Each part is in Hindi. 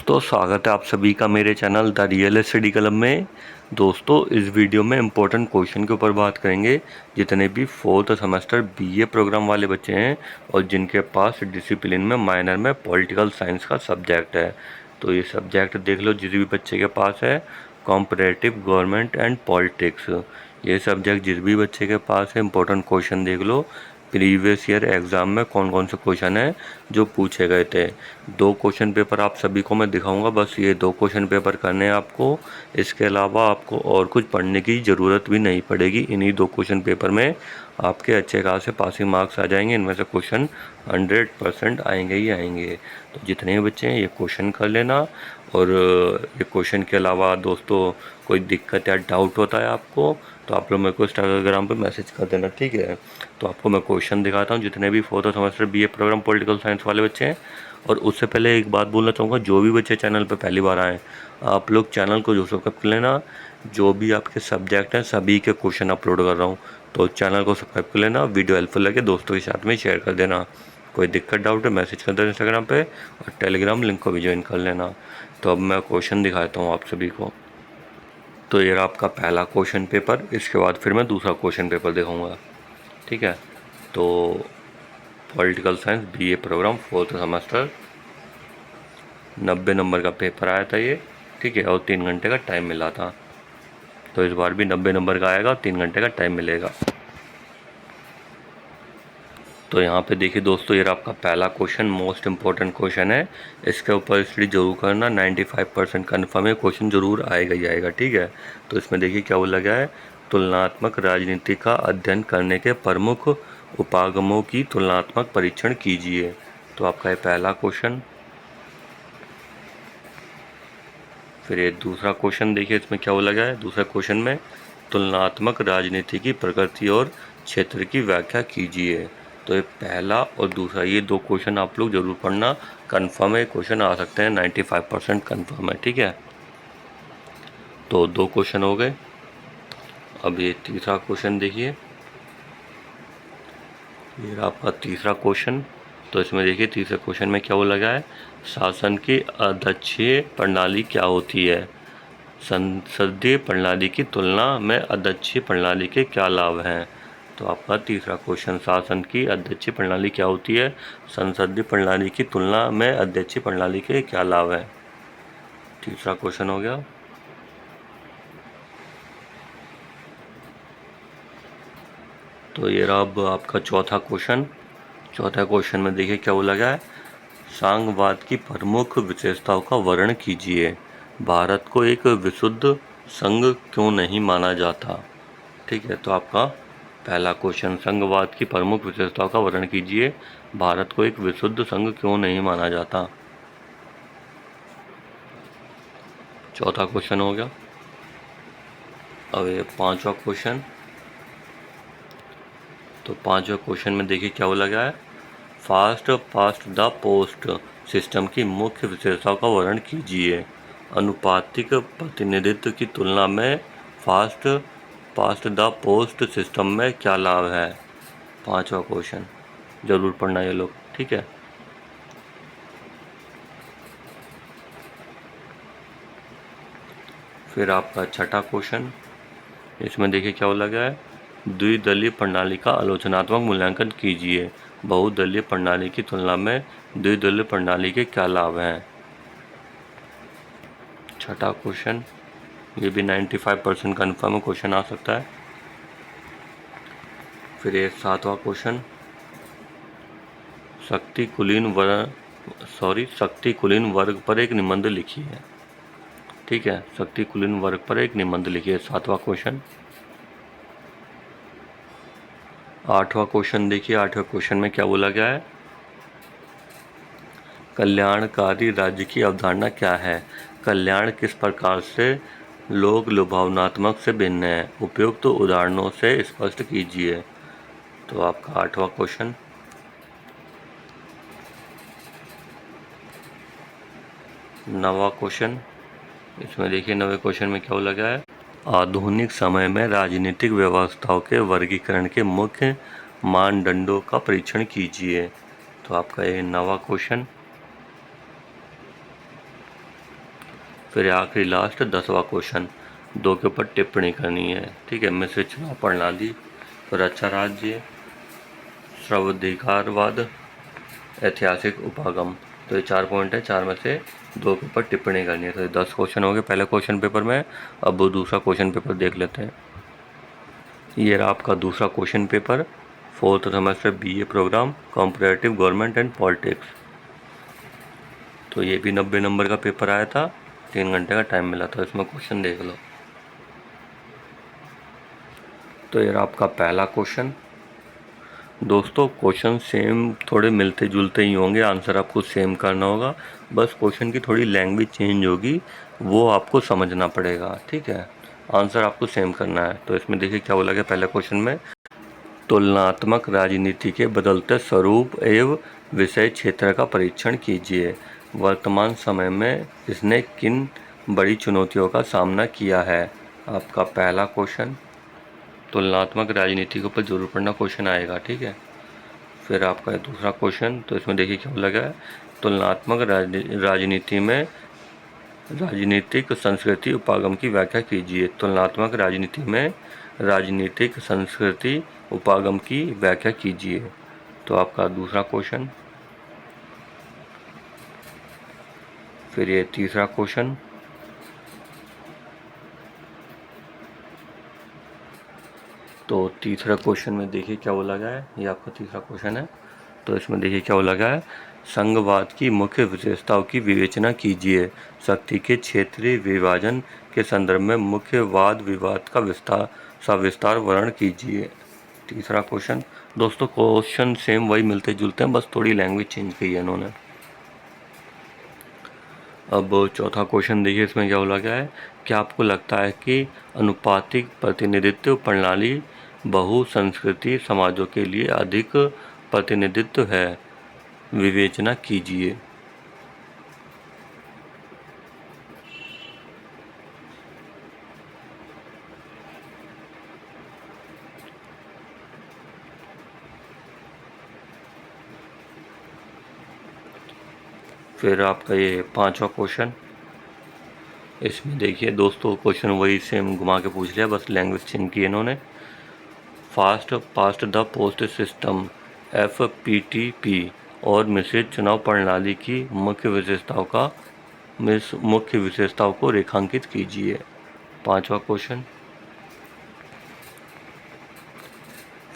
दोस्तों स्वागत है आप सभी का मेरे channel the real study club में। दोस्तों इस वीडियो में इम्पोर्टेंट क्वेश्चन के ऊपर बात करेंगे। जितने भी फोर्थ सेमेस्टर बीए प्रोग्राम वाले बच्चे हैं और जिनके पास डिसिप्लिन में माइनर में पॉलिटिकल साइंस का सब्जेक्ट है, तो ये सब्जेक्ट देख लो जिस भी बच्चे के पास है। कॉम्परेटिव गवर्नमेंट एंड पॉलिटिक्स, ये सब्जेक्ट जिस भी बच्चे के पास है इम्पोर्टेंट क्वेश्चन देख लो। प्रीवियस ईयर एग्ज़ाम में कौन कौन से क्वेश्चन हैं जो पूछे गए थे। 2 क्वेश्चन पेपर आप सभी को मैं दिखाऊंगा, बस ये 2 क्वेश्चन पेपर करने हैं आपको। इसके अलावा आपको और कुछ पढ़ने की ज़रूरत भी नहीं पड़ेगी। इन्हीं 2 क्वेश्चन पेपर में आपके अच्छे खासे पासिंग मार्क्स आ जाएंगे। इनमें से क्वेश्चन 100% आएंगे ही आएंगे। तो जितने भी बच्चे हैं ये क्वेश्चन कर लेना। और ये क्वेश्चन के अलावा दोस्तों कोई दिक्कत या डाउट होता है आपको तो आप लोग मेरे को इंस्टाग्राम पे मैसेज कर देना, ठीक है। तो आपको मैं क्वेश्चन दिखाता हूँ जितने भी fourth semester BA programme political science वाले बच्चे हैं। और उससे पहले एक बात बोलना चाहूँगा, जो भी बच्चे चैनल पे पहली बार आए आप लोग चैनल को जो सब्सक्राइब कर लेना। जो भी आपके सब्जेक्ट हैं सभी के क्वेश्चन अपलोड कर रहा हूँ, तो चैनल को सब्सक्राइब कर लेना। वीडियो हेल्पफुल लगे दोस्तों के साथ में शेयर कर देना। कोई दिक्कत डाउट है मैसेज कर देना इंस्टाग्राम पे, और टेलीग्राम लिंक को भी ज्वाइन कर लेना। तो अब मैं क्वेश्चन दिखाता हूँ आप सभी को। तो ये रहा आपका पहला क्वेश्चन पेपर, इसके बाद फिर मैं दूसरा क्वेश्चन पेपर दिखाऊंगा, ठीक है। तो political science BA programme fourth semester 90 number का पेपर आया था ये, ठीक है। और 3 घंटे का टाइम मिला था, तो इस बार भी 90 नंबर का आएगा, 3 घंटे का टाइम मिलेगा। तो यहाँ पे देखिए दोस्तों, ये आपका पहला क्वेश्चन मोस्ट इम्पोर्टेंट क्वेश्चन है। इसके ऊपर स्टडी जरूर करना, 95% कन्फर्म है क्वेश्चन जरूर आएगा ही आएगा, ठीक है। तो इसमें देखिए क्या बोला गया है, तुलनात्मक राजनीति का अध्ययन करने के प्रमुख उपागमों की तुलनात्मक परीक्षण कीजिए। तो आपका ये पहला क्वेश्चन। फिर ये दूसरा क्वेश्चन देखिए, इसमें क्या बोला गया है दूसरा क्वेश्चन में, तुलनात्मक राजनीति की प्रकृति और क्षेत्र की व्याख्या कीजिए। तो ये पहला और दूसरा ये 2 क्वेश्चन आप लोग जरूर पढ़ना, कन्फर्म है क्वेश्चन आ सकते हैं, 95% कन्फर्म है, ठीक है। तो 2 क्वेश्चन हो गए। अब ये तीसरा क्वेश्चन देखिए, ये आपका तीसरा क्वेश्चन। तो इसमें देखिए तीसरे क्वेश्चन में क्या बोला गया है, शासन की अध्यक्षीय प्रणाली क्या होती है। संसदीय प्रणाली की तुलना में अध्यक्षीय प्रणाली के क्या लाभ हैं। तो आपका तीसरा क्वेश्चन, शासन की अध्यक्षीय प्रणाली क्या होती है, संसदीय प्रणाली की तुलना में अध्यक्षीय प्रणाली के क्या लाभ हैं। तीसरा क्वेश्चन हो गया। तो ये रहा अब आपका चौथा क्वेश्चन। चौथा क्वेश्चन में देखिए क्या बोला गया है, सांघवाद की प्रमुख विशेषताओं का वर्णन कीजिए। भारत को एक विशुद्ध संघ क्यों नहीं माना जाता, ठीक है। तो आपका पहला क्वेश्चन, संघवाद की प्रमुख विशेषताओं का वर्णन कीजिए, भारत को एक विशुद्ध संघ क्यों नहीं माना जाता। चौथा क्वेश्चन हो गया। अब ये पांचवा क्वेश्चन। तो पांचवा क्वेश्चन में देखिए क्या बोला गया है, fast past the post system की मुख्य विशेषताओं का वर्णन कीजिए। अनुपातिक प्रतिनिधित्व की तुलना में fast past the post system में क्या लाभ है। पांचवा क्वेश्चन जरूर पढ़ना ये लोग, ठीक है। फिर आपका छठा क्वेश्चन, इसमें देखिए क्या बोला गया है, द्विदलीय प्रणाली का आलोचनात्मक मूल्यांकन कीजिए। बहुदलीय प्रणाली की तुलना में द्विदलीय प्रणाली के क्या लाभ हैं। छठा क्वेश्चन, ये भी 95% कन्फर्म क्वेश्चन आ सकता है। फिर ये सातवां क्वेश्चन, शक्ति कुलीन वर्ग पर एक निबंध लिखी है, ठीक है। शक्ति कुलीन वर्ग पर एक निबंध लिखिए, सातवां क्वेश्चन। आठवां क्वेश्चन देखिए, आठवें क्वेश्चन में क्या बोला गया है, कल्याणकारी राज्य की अवधारणा क्या है। कल्याण किस प्रकार से लोक लुभावनात्मक से भिन्न है, उपयुक्त उदाहरणों से स्पष्ट कीजिए। तो आपका आठवां क्वेश्चन। नवा क्वेश्चन, इसमें देखिए नवे क्वेश्चन में क्या बोला गया है, आधुनिक समय में राजनीतिक व्यवस्थाओं के वर्गीकरण के मुख्य मानदंडों का परीक्षण कीजिए। तो आपका ये नवा क्वेश्चन। फिर आखिरी लास्ट 10वां क्वेश्चन, 2 के ऊपर टिप्पणी करनी है। ठीक है, मिश्रित चुनाव प्रणाली, फिर अच्छा राज्य, सर्वाधिकारवाद, ऐतिहासिक उपागम। तो ये 4 पॉइंट है, 4 में से 2 के ऊपर टिप्पणी करनी है। तो ये 10 क्वेश्चन हो गए पहले क्वेश्चन पेपर में। अब वो दूसरा क्वेश्चन पेपर देख लेते हैं। ये रहा आपका दूसरा question paper, 4th semester BA programme, comparative government and politics. तो ये भी 90 नंबर का पेपर आया था, 3 घंटे का टाइम मिला था। इसमें क्वेश्चन देख लो। तो ये रहा आपका पहला क्वेश्चन। दोस्तों क्वेश्चन सेम थोड़े मिलते जुलते ही होंगे, आंसर आपको सेम करना होगा, बस क्वेश्चन की थोड़ी लैंग्वेज चेंज होगी, वो आपको समझना पड़ेगा। ठीक है, आंसर आपको सेम करना है। तो इसमें देखिए क्या बोला गया पहले क्वेश्चन में, तुलनात्मक राजनीति के बदलते स्वरूप एवं विषय क्षेत्र का परीक्षण कीजिए। वर्तमान समय में इसने किन बड़ी चुनौतियों का सामना किया है। आपका पहला क्वेश्चन तुलनात्मक राजनीति के ऊपर जरूर पढ़ना क्वेश्चन आएगा। ठीक है, फिर आपका दूसरा क्वेश्चन, तो इसमें देखिए क्या लगा है, तुलनात्मक राजनीति में राजनीतिक संस्कृति उपागम की व्याख्या कीजिए। तुलनात्मक राजनीति में राजनीतिक संस्कृति उपागम की व्याख्या कीजिए। तो आपका दूसरा क्वेश्चन। फिर ये तीसरा क्वेश्चन, तो तीसरा क्वेश्चन में देखिए क्या बोला गया है, ये आपका तीसरा क्वेश्चन है। तो इसमें देखिए क्या बोला गया है, संघवाद की मुख्य विशेषताओं की विवेचना कीजिए। शक्ति के क्षेत्रीय विभाजन के संदर्भ में मुख्य वाद विवाद का सविस्तार वर्णन कीजिए। तीसरा क्वेश्चन। दोस्तों क्वेश्चन सेम वही मिलते जुलते हैं, बस थोड़ी लैंग्वेज चेंज की है इन्होंने। अब चौथा क्वेश्चन देखिए, इसमें क्या बोला गया है, क्या आपको लगता है कि अनुपातिक प्रतिनिधित्व प्रणाली बहुसंस्कृति समाजों के लिए अधिक प्रतिनिधित्व है। विवेचना कीजिए। फिर आपका ये पांचवा क्वेश्चन, इसमें देखिए दोस्तों क्वेश्चन वही सेम घुमा के पूछ लिया, बस लैंग्वेज चेंज की इन्होंने। Fast past the post system FPTP और मिश्रित चुनाव प्रणाली की मुख्य विशेषताओं को रेखांकित कीजिए। पांचवा क्वेश्चन।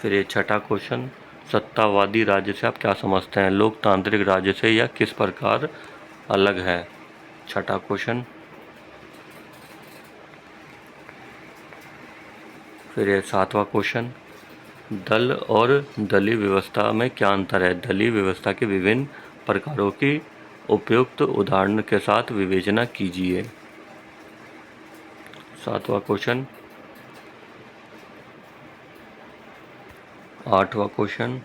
फिर ये छठा क्वेश्चन, सत्तावादी राज्य से आप क्या समझते हैं, लोकतांत्रिक राज्य से या किस प्रकार अलग है। छठा क्वेश्चन। फिर ये सातवां क्वेश्चन, दल और दलीय व्यवस्था में क्या अंतर है, दलीय व्यवस्था के विभिन्न प्रकारों की उपयुक्त उदाहरण के साथ विवेचना कीजिए। सातवां क्वेश्चन। आठवां क्वेश्चन।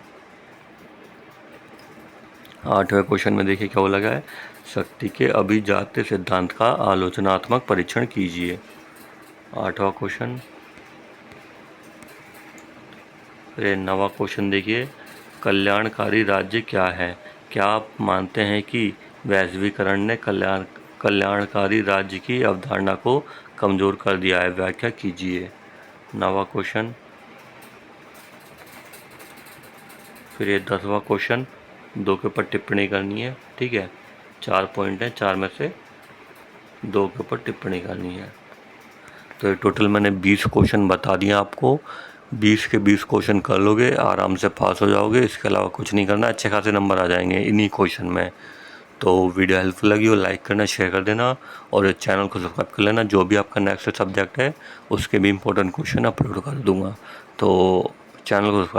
आठवें क्वेश्चन में देखिए क्या बोला गया है, शक्ति के अभिजात्य सिद्धांत का आलोचनात्मक परीक्षण कीजिए। आठवां क्वेश्चन। फिर नवा क्वेश्चन देखिए, कल्याणकारी राज्य क्या है, क्या आप मानते हैं कि वैश्वीकरण ने कल्याणकारी राज्य की अवधारणा को कमजोर कर दिया है, व्याख्या कीजिए। नवा क्वेश्चन। फिर ये 10वां क्वेश्चन, 2 के ऊपर टिप्पणी करनी है। ठीक है, 4 पॉइंट हैं, 4 में से 2 के ऊपर टिप्पणी करनी है। तो ये टोटल मैंने 20 क्वेश्चन बता दिए आपको, 20 के 20 क्वेश्चन कर लोगे आराम से पास हो जाओगे। इसके अलावा कुछ नहीं करना, अच्छे खासे नंबर आ जाएंगे इन्हीं क्वेश्चन में। तो वीडियो हेल्पफुल लगी हो लाइक करना, शेयर कर देना और चैनल को सब्सक्राइब कर लेना। जो भी आपका नेक्स्ट सब्जेक्ट है उसके भी इंपॉर्टेंट क्वेश्चन अपलोड कर दूंगा, तो चैनल को सब्सक्राइब